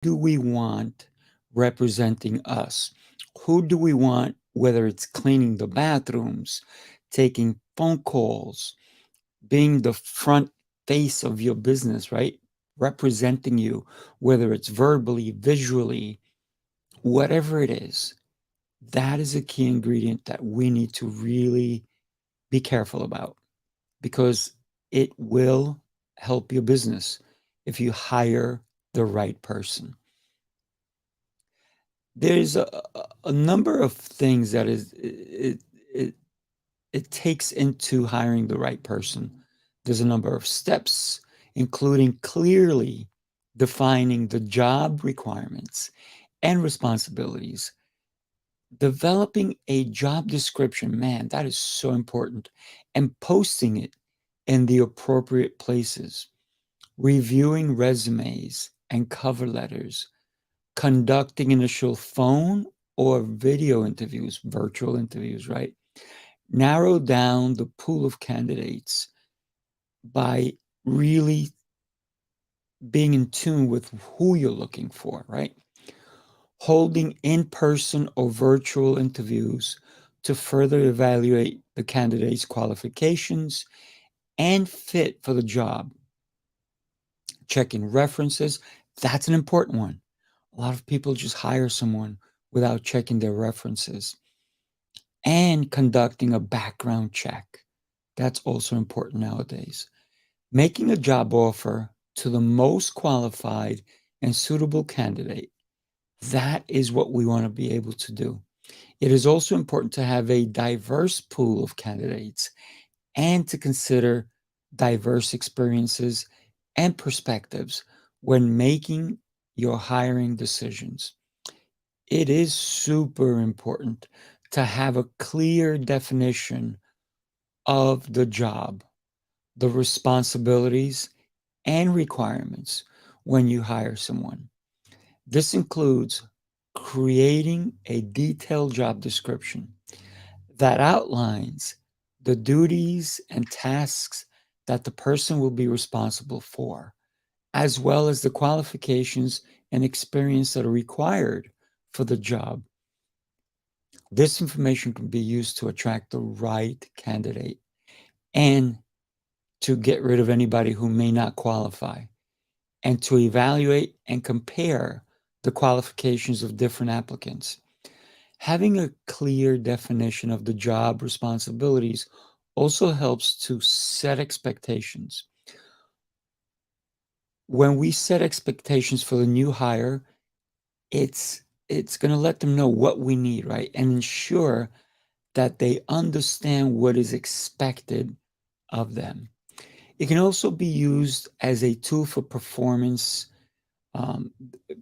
do we want representing us? Who do we want, whether it's cleaning the bathrooms, taking phone calls, being the front face of your business, right? Representing you, whether it's verbally, visually, whatever it is, that is a key ingredient that we need to really be careful about because it will help your business if you hire the right person. There's a number of things that it it takes into hiring the right person. There's a number of steps, including clearly defining the job requirements and responsibilities. Developing a job description, man, that is so important, and posting it in the appropriate places. Reviewing resumes and cover letters, conducting initial phone or video interviews, virtual interviews, right? Narrow down the pool of candidates by really being in tune with who you're looking for, right? Holding in person or virtual interviews to further evaluate the candidate's qualifications and fit for the job. Checking references, that's an important one. A lot of people just hire someone without checking their references. And conducting a background check. That's also important nowadays. Making a job offer to the most qualified and suitable candidate. That is what we want to be able to do. It is also important to have a diverse pool of candidates and to consider diverse experiences and perspectives when making your hiring decisions. It is super important to have a clear definition of the job, the responsibilities, and requirements when you hire someone. This includes creating a detailed job description that outlines the duties and tasks that the person will be responsible for, as well as the qualifications and experience that are required for the job. This information can be used to attract the right candidate and to get rid of anybody who may not qualify, and to evaluate and compare the qualifications of different applicants. Having a clear definition of the job responsibilities also helps to set expectations. When we set expectations for the new hire, it's going to let them know what we need, right? And ensure that they understand what is expected of them. It can also be used as a tool for um,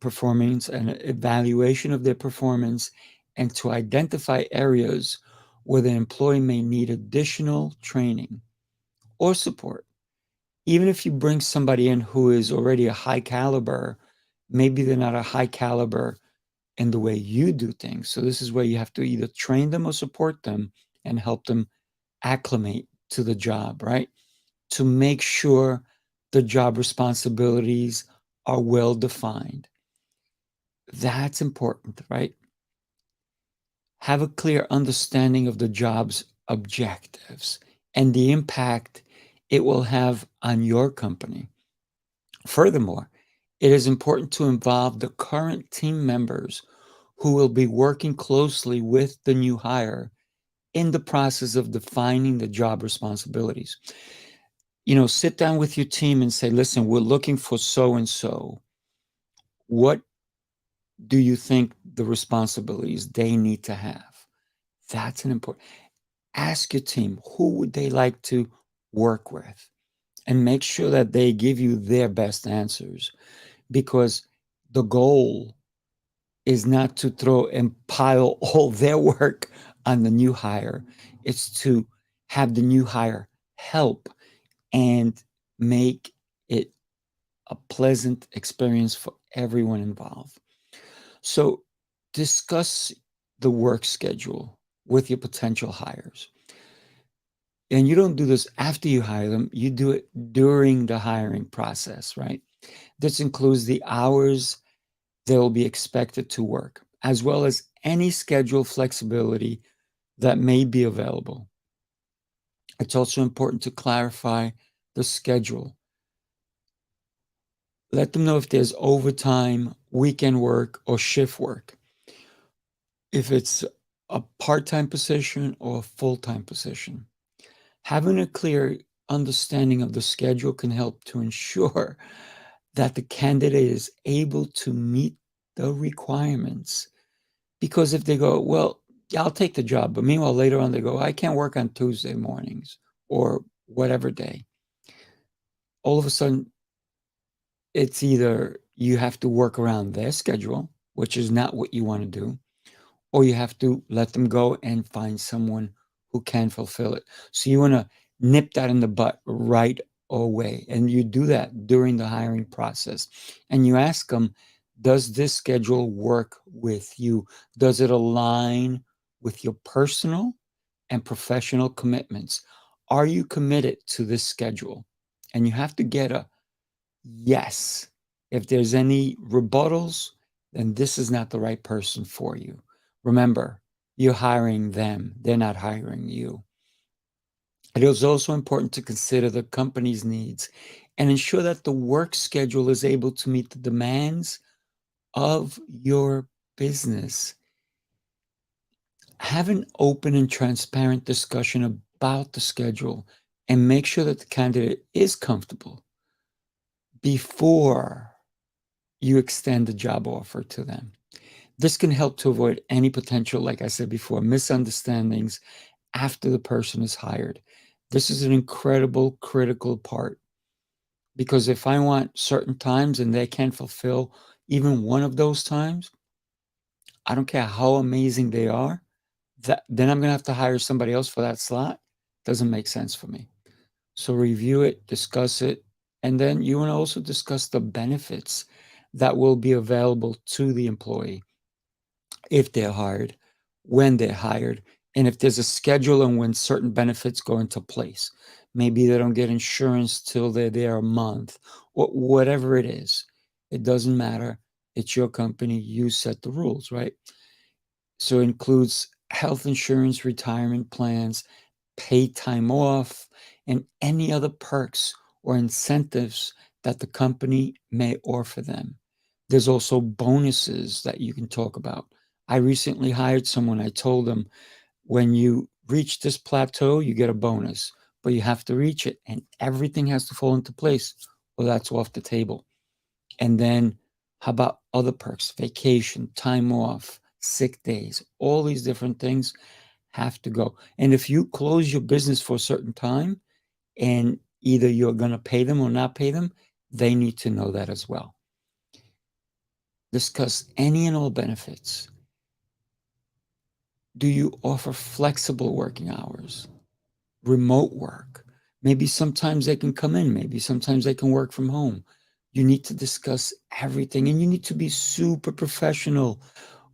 performance and evaluation of their performance, and to identify areas where the employee may need additional training or support. Even if you bring somebody in who is already a high caliber, maybe they're not a high caliber in the way you do things. So this is where you have to either train them or support them and help them acclimate to the job, right? To make sure the job responsibilities are well defined. That's important, right? Have a clear understanding of the job's objectives and the impact it will have on your company. Furthermore, it is important to involve the current team members who will be working closely with the new hire in the process of defining the job responsibilities. Sit down with your team and say, listen, we're looking for so and so. What do you think the responsibilities they need to have? That's an important. Ask your team, who would they like to work with? And make sure that they give you their best answers, because the goal is not to throw and pile all their work on the new hire. It's to have the new hire help and make it a pleasant experience for everyone involved. So discuss the work schedule with your potential hires. And you don't do this after you hire them, you do it during the hiring process, right? This includes the hours they will be expected to work, as well as any schedule flexibility that may be available. It's also important to clarify the schedule. Let them know if there's overtime, weekend work, or shift work. If it's a part-time position or a full-time position. Having a clear understanding of the schedule can help to ensure that the candidate is able to meet the requirements. Because if they go, well, yeah, I'll take the job, but meanwhile, later on, they go, I can't work on Tuesday mornings or whatever day. All of a sudden, it's either you have to work around their schedule, which is not what you want to do, or you have to let them go and find someone who can fulfill it. So you want to nip that in the butt right away. And you do that during the hiring process. And you ask them, does this schedule work with you? Does it align with your personal and professional commitments? Are you committed to this schedule? And you have to get a yes. If there's any rebuttals, then this is not the right person for you. Remember, you're hiring them, they're not hiring you. It is also important to consider the company's needs and ensure that the work schedule is able to meet the demands of your business. Have an open and transparent discussion about the schedule and make sure that the candidate is comfortable before you extend the job offer to them. This can help to avoid any potential, like I said before, misunderstandings after the person is hired. This is an incredible, critical part because if I want certain times and they can't fulfill even one of those times, I don't care how amazing they are, then I'm going to have to hire somebody else for that slot. Doesn't make sense for me. So review it, discuss it, and then you want to also discuss the benefits that will be available to the employee if they're hired, when they're hired, and if there's a schedule and when certain benefits go into place. Maybe they don't get insurance till they're there a month, or whatever it is. It doesn't matter. It's your company. You set the rules, right? So it includes health insurance, retirement plans, paid time off, and any other perks or incentives that the company may offer them. There's also bonuses that you can talk about. I recently hired someone. I told them, when you reach this plateau, you get a bonus, but you have to reach it and everything has to fall into place. Well, that's off the table. And then how about other perks, vacation, time off, sick days, all these different things have to go. And if you close your business for a certain time and either you're going to pay them or not pay them, they need to know that as well. Discuss any and all benefits. Do you offer flexible working hours, remote work? Maybe sometimes they can come in, maybe sometimes they can work from home. You need to discuss everything and you need to be super professional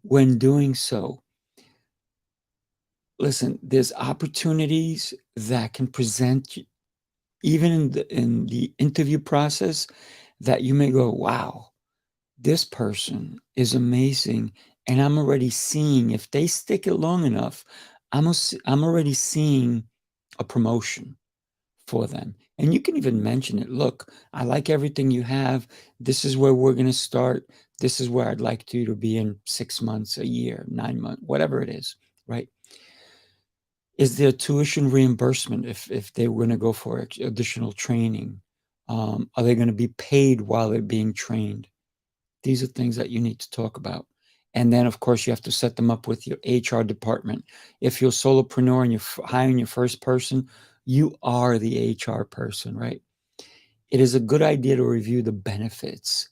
when doing so. Listen, there's opportunities that can present even in the interview process that you may go, wow, this person is amazing. And I'm already seeing, if they stick it long enough, I'm already seeing a promotion for them. And you can even mention it. Look, I like everything you have. This is where we're going to start. This is where I'd like you to be in 6 months, a year, 9 months, whatever it is, right? Is there tuition reimbursement if they were going to go for additional training? Are they going to be paid while they're being trained? These are things that you need to talk about. And then, of course, you have to set them up with your HR department. If you're a solopreneur and you're hiring your first person, you are the HR person, right? It is a good idea to review the benefits,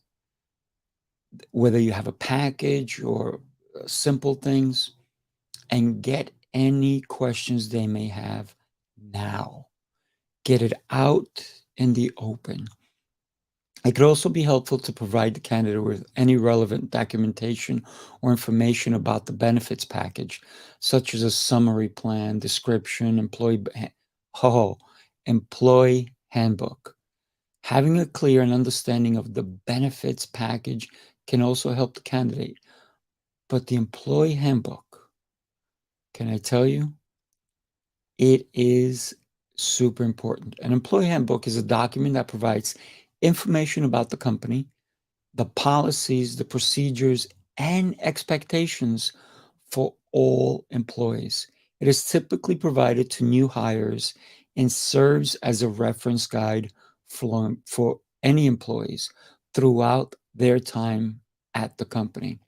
whether you have a package or simple things, and get any questions they may have now. Get it out in the open. It could also be helpful to provide the candidate with any relevant documentation or information about the benefits package, such as a summary plan, description, employee handbook. Having a clear and understanding of the benefits package can also help the candidate. But the employee handbook, can I tell you, it is super important. An employee handbook is a document that provides information about the company, the policies, the procedures, and expectations for all employees. It is typically provided to new hires and serves as a reference guide for any employees throughout their time at the company.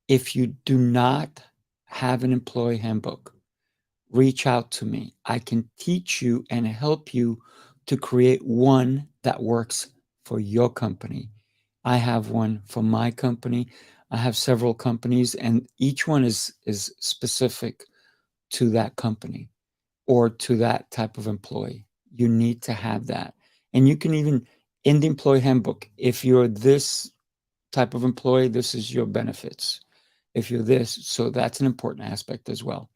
If you do not have an employee handbook, reach out to me. I can teach you and help you to create one that works for your company. I have one for my company. I have several companies, and each one is specific to that company or to that type of employee. You need to have that. And you can even, in the employee handbook, if you're this type of employee, this is your benefits. If you're this, so that's an important aspect as well.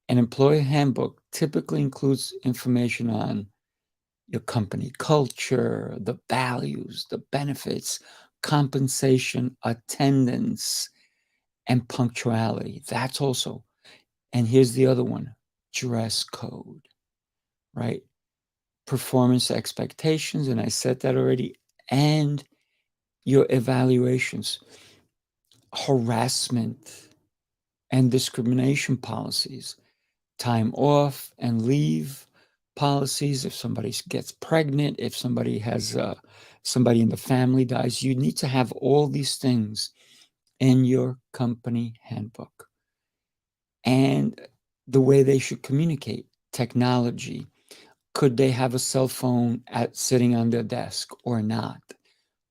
An employee handbook typically includes information on your company culture, the values, the benefits, compensation, attendance, and punctuality. That's also, and here's the other one, dress code, right? Performance expectations, and I said that already, and your evaluations, harassment and discrimination policies, time off and leave policies. If somebody gets pregnant, if somebody has somebody in the family dies, you need to have all these things in your company handbook. And the way they should communicate, technology. Could they have a cell phone sitting on their desk or not?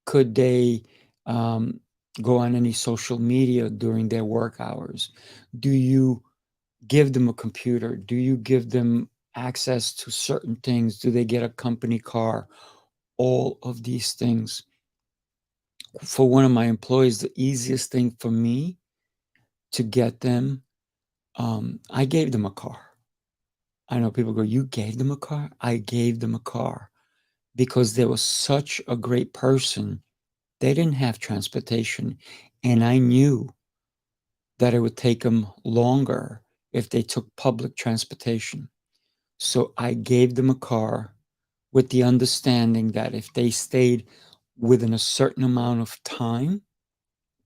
Could they go on any social media during their work hours? Do you give them a computer? Do you give them access to certain things? Do they get a company car? All of these things. For one of my employees, the easiest thing for me to get them, I gave them a car. I know people go, you gave them a car? I gave them a car because they were such a great person. They didn't have transportation, and I knew that it would take them longer if they took public transportation. So I gave them a car with the understanding that if they stayed within a certain amount of time,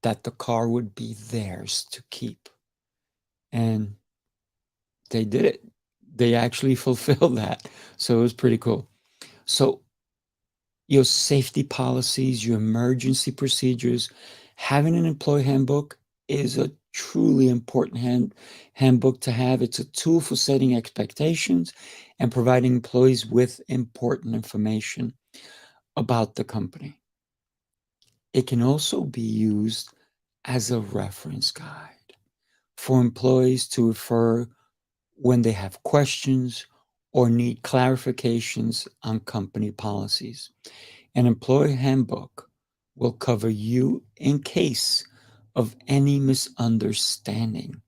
that the car would be theirs to keep. And they did it. They actually fulfilled that. So it was pretty cool. So your safety policies, your emergency procedures, having an employee handbook is a truly important handbook to have. It's a tool for setting expectations and providing employees with important information about the company. It can also be used as a reference guide for employees to refer when they have questions or need clarifications on company policies. An employee handbook will cover you in case of any misunderstanding.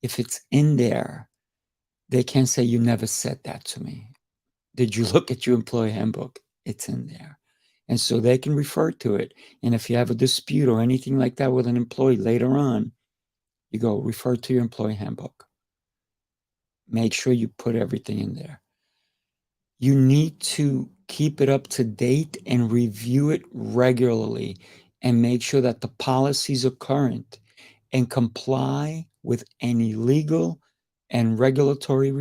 If it's in there, they can't say you never said that to me. Did you look at your employee handbook? It's in there. And so they can refer to it. And if you have a dispute or anything like that with an employee later on, you go refer to your employee handbook. Make sure you put everything in there. You need to keep it up to date and review it regularly and make sure that the policies are current and comply with any legal and regulatory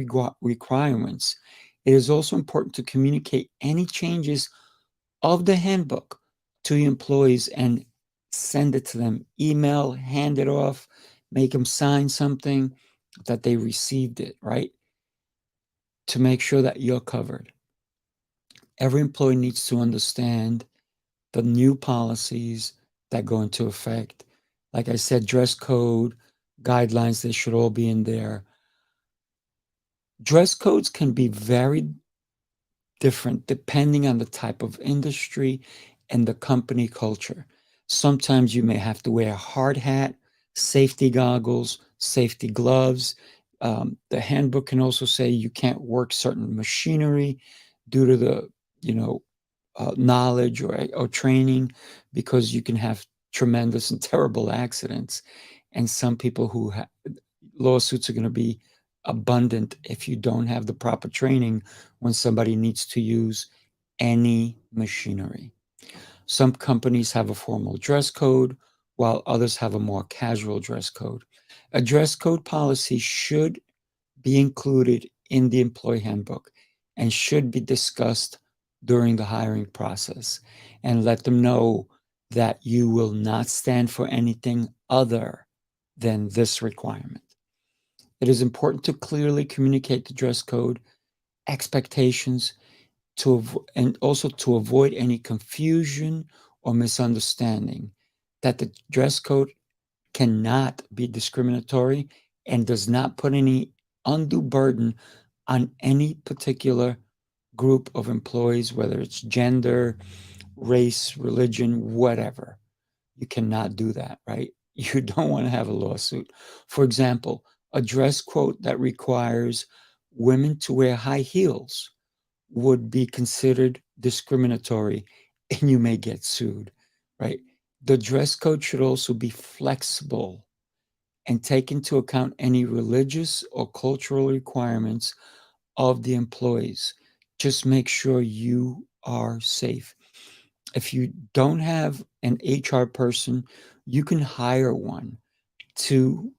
requirements. It is also important to communicate any changes of the handbook to your employees and send it to them. Email, hand it off, make them sign something that they received it, right? To make sure that you're covered. Every employee needs to understand the new policies that go into effect. Like I said, dress code, guidelines, they should all be in there. Dress codes can be very different depending on the type of industry and the company culture. Sometimes you may have to wear a hard hat, safety goggles, safety gloves. The handbook can also say you can't work certain machinery due to the, you know, knowledge or training, because you can have tremendous and terrible accidents. And some people lawsuits are going to be abundant if you don't have the proper training when somebody needs to use any machinery. Some companies have a formal dress code, while others have a more casual dress code. A dress code policy should be included in the employee handbook and should be discussed during the hiring process, and let them know that you will not stand for anything other than this requirement. It is important to clearly communicate the dress code expectations and also to avoid any confusion or misunderstanding, that the dress code cannot be discriminatory and does not put any undue burden on any particular group of employees, whether it's gender, race, religion, whatever. You cannot do that, right? You don't want to have a lawsuit. For example, a dress code that requires women to wear high heels would be considered discriminatory and you may get sued, right? The dress code should also be flexible and take into account any religious or cultural requirements of the employees. Just make sure you are safe. If you don't have an HR person, you can hire one to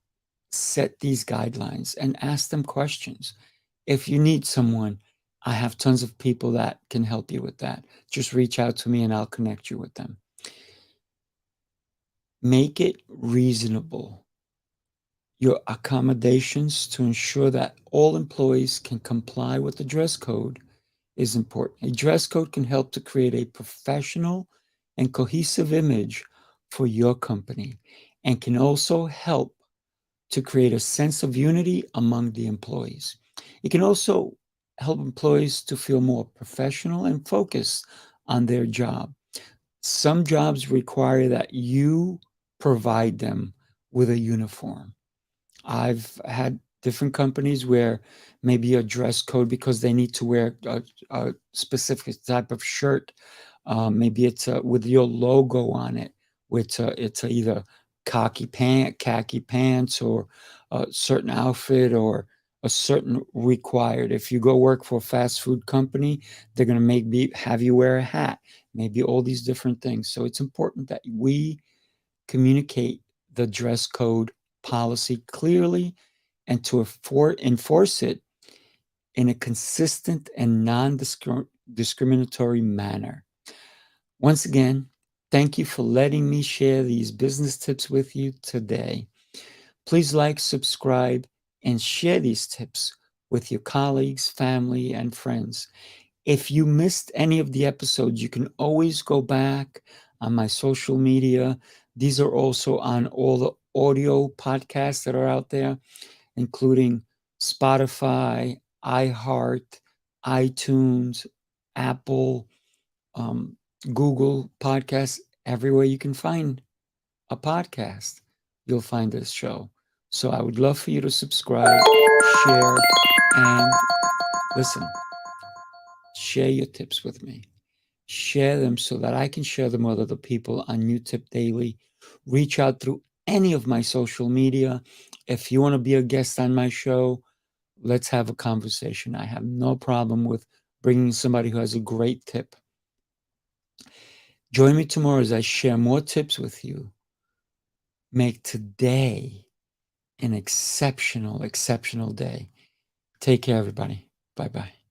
set these guidelines and ask them questions. If you need someone, I have tons of people that can help you with that. Just reach out to me and I'll connect you with them. Make it reasonable. Your accommodations to ensure that all employees can comply with the dress code is important. A dress code can help to create a professional and cohesive image for your company, and can also help to create a sense of unity among the employees. It can also help employees to feel more professional and focused on their job. Some jobs require that you provide them with a uniform. I've had different companies where maybe a dress code because they need to wear a specific type of shirt. Maybe it's with your logo on it. It's either khaki pants, or a certain outfit, or a certain required. If you go work for a fast food company, they're going to have you wear a hat. Maybe all these different things. So it's important that we communicate the dress code policy clearly and to enforce it in a consistent and non-discriminatory manner. Once again, thank you for letting me share these business tips with you today. Please like, subscribe, and share these tips with your colleagues, family, and friends. If you missed any of the episodes, you can always go back on my social media. These are also on all the audio podcasts that are out there, including Spotify, iHeart, iTunes, Apple, um, Google Podcasts. Everywhere you can find a podcast, you'll find this show. So I would love for you to subscribe, share, and listen. Share your tips with me. Share them so that I can share them with other people on New Tip Daily. Reach out through any of my social media. If you want to be a guest on my show, let's have a conversation. I have no problem with bringing somebody who has a great tip. Join me tomorrow as I share more tips with you. Make today an exceptional, exceptional day. Take care, everybody. Bye-bye.